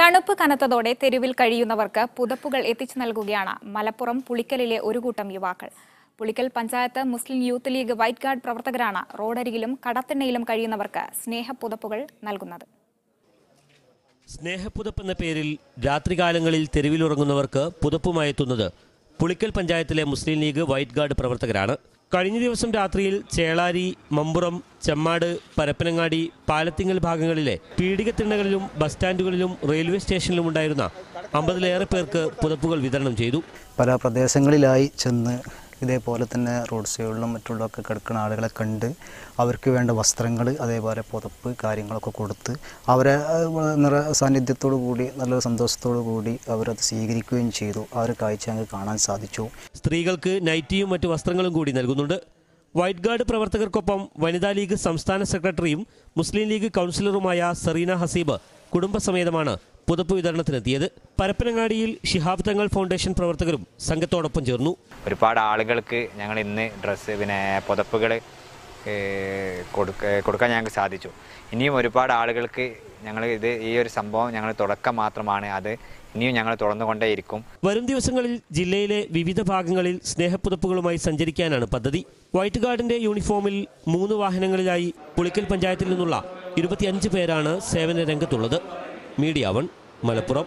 തണുപ്പ് കനത്തതോടെ തെരുവിൽ കഴിയുന്നവർക്ക് പുതപ്പുകൾ എത്തിച്ചു നൽകുകയാണ് മലപ്പുറം പുളിക്കലിലെ ഒരു കൂട്ടം യുവാക്കൾ. പുളിക്കൽ പഞ്ചായത്ത് മുസ്ലിം യൂത്ത് ലീഗ് വൈറ്റ് ഗാർഡ് പ്രവർത്തകരാണ് റോഡരികിലും കടത്തിണ്ണയിലും കഴിയുന്നവർക്ക് സ്നേഹപ്പുതപ്പുകൾ നൽകുന്നത്. സ്നേഹപ്പുതപ്പ് എന്ന പേരിൽ രാത്രികാലങ്ങളിൽ തെരുവിലുറങ്ങുന്നവർക്ക് പുതപ്പുമായെത്തുന്നത് പുളിക്കൽ പഞ്ചായത്തിലെ മുസ്ലിം ലീഗ് വൈറ്റ് ഗാർഡ് പ്രവർത്തകരാണ്. കഴിഞ്ഞ ദിവസം രാത്രിയിൽ ചേളാരി, മമ്പുറം, ചെമ്മാട്, പരപ്പനങ്ങാടി, പാലത്തിങ്ങൽ ഭാഗങ്ങളിലെ പീഡികത്തിണ്ണകളിലും ബസ് സ്റ്റാൻഡുകളിലും റെയിൽവേ സ്റ്റേഷനിലും ഉണ്ടായിരുന്ന 50-ലേറെ പേർക്ക് പുതപ്പുകൾ വിതരണം ചെയ്തു. പല പ്രദേശങ്ങളിലായി ചെന്ന് ഇതേപോലെ തന്നെ റോഡ് സൈഡിലും മറ്റുള്ളതൊക്കെ കിടക്കുന്ന ആളുകളെ കണ്ട് അവർക്ക് വേണ്ട വസ്ത്രങ്ങൾ, അതേപോലെ പുതപ്പ് കാര്യങ്ങളൊക്കെ കൊടുത്ത് അവരെ സാന്നിധ്യത്തോടു കൂടി നല്ലൊരു സന്തോഷത്തോടു കൂടി അവരത് സ്വീകരിക്കുകയും ചെയ്തു. ആ ഒരു കാഴ്ച ഞങ്ങൾക്ക് കാണാൻ സാധിച്ചു. സ്ത്രീകൾക്ക് നൈറ്റിയും മറ്റു വസ്ത്രങ്ങളും കൂടി നൽകുന്നുണ്ട്. വൈറ്റ് ഗാർഡ് പ്രവർത്തകർക്കൊപ്പം വനിതാ ലീഗ് സംസ്ഥാന സെക്രട്ടറിയും മുസ്ലിം ലീഗ് കൗൺസിലറുമായ സറീന ഹസീബ് കുടുംബസമേതമാണ് പുതപ്പ് വിതരണത്തിനെത്തിയത്. പരപ്പനങ്ങാടിയിൽ ശിഹാബ് തങ്ങൾ ഫൗണ്ടേഷൻ പ്രവർത്തകരും സംഘത്തോടൊപ്പം ചേർന്നു. ഒരുപാട് ആളുകൾക്ക് ഞങ്ങൾ ഇന്ന് പുതപ്പുകൾ കൊടുക്കാൻ ഞങ്ങൾക്ക് സാധിച്ചു. ഇനിയും ഒരുപാട് ആളുകൾക്ക് ഈ ഒരു സംഭവം ഞങ്ങൾ തുടക്കം മാത്രമാണ്. അത് ഇനിയും ഞങ്ങൾ തുറന്നുകൊണ്ടേയിരിക്കും. വരും ദിവസങ്ങളിൽ ജില്ലയിലെ വിവിധ ഭാഗങ്ങളിൽ സ്നേഹപ്പുതപ്പുകളുമായി സഞ്ചരിക്കാനാണ് പദ്ധതി. വൈറ്റ് ഗാർഡിന്റെ യൂണിഫോമിൽ 3 വാഹനങ്ങളിലായി പുളിക്കൽ പഞ്ചായത്തിൽ നിന്നുള്ള 25 പേരാണ് സേവന രംഗത്തുള്ളത്. മീഡിയ 1 മലപ്പുറം.